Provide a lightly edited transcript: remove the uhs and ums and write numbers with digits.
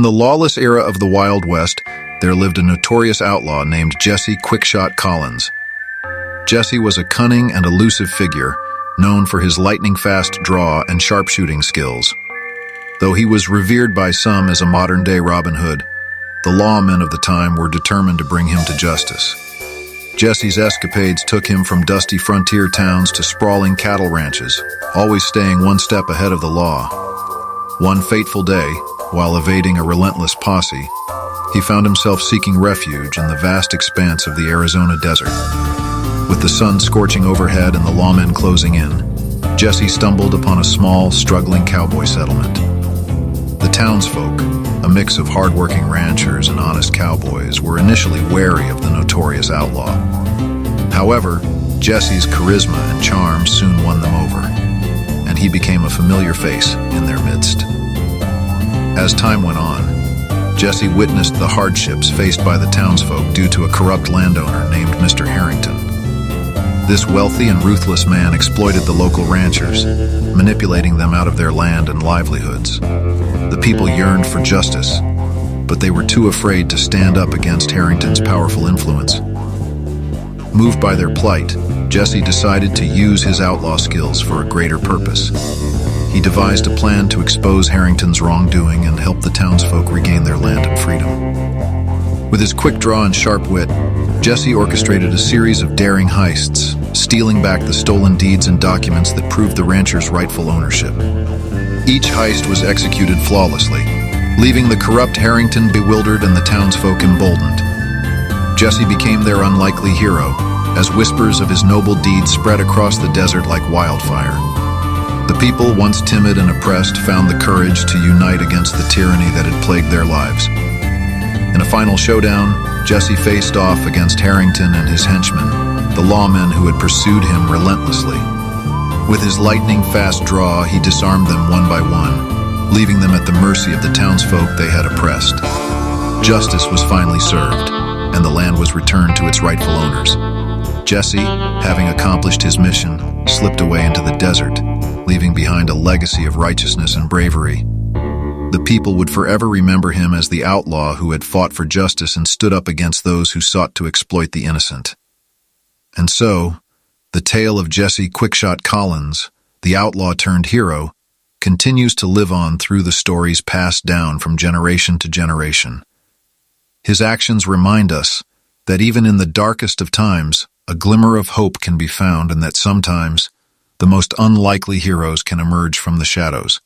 the lawless era of the Wild West, there lived a notorious outlaw named Jesse Quickshot Collins. Jesse was a cunning and elusive figure, known for his lightning-fast draw and sharpshooting skills. Though he was revered by some as a modern-day Robin Hood, the lawmen of the time were determined to bring him to justice. Jesse's escapades took him from dusty frontier towns to sprawling cattle ranches, always staying one step ahead of the law. One fateful day, while evading a relentless posse, he found himself seeking refuge in the vast expanse of the Arizona desert. With the sun scorching overhead and the lawmen closing in, Jesse stumbled upon a small, struggling cowboy settlement. The townsfolk, a mix of hard-working ranchers and honest cowboys, were initially wary of the notorious outlaw. However, Jesse's charisma and charm soon won them over, and he became a familiar face in their midst. As time went on, Jesse witnessed the hardships faced by the townsfolk due to a corrupt landowner named Mr. Harrington. This wealthy and ruthless man exploited the local ranchers, manipulating them out of their land and livelihoods. The people yearned for justice, but they were too afraid to stand up against Harrington's powerful influence. Moved by their plight, Jesse decided to use his outlaw skills for a greater purpose. He devised a plan to expose Harrington's wrongdoing and help the townsfolk regain their land and freedom. With his quick draw and sharp wit, Jesse orchestrated a series of daring heists, stealing back the stolen deeds and documents that proved the rancher's rightful ownership. Each heist was executed flawlessly, leaving the corrupt Harrington bewildered and the townsfolk emboldened. Jesse became their unlikely hero, as whispers of his noble deeds spread across the desert like wildfire. The people, once timid and oppressed, found the courage to unite against the tyranny that had plagued their lives. In a final showdown, Jesse faced off against Harrington and his henchmen, the lawmen who had pursued him relentlessly. With his lightning-fast draw, he disarmed them one by one, leaving them at the mercy of the townsfolk they had oppressed. Justice was finally served, and the land was returned to its rightful owners. Jesse, having accomplished his mission, slipped away into the desert, leaving behind a legacy of righteousness and bravery. The people would forever remember him as the outlaw who had fought for justice and stood up against those who sought to exploit the innocent. And so, the tale of Jesse Quickshot Collins, the outlaw-turned-hero, continues to live on through the stories passed down from generation to generation. His actions remind us that even in the darkest of times, a glimmer of hope can be found, and that sometimes the most unlikely heroes can emerge from the shadows.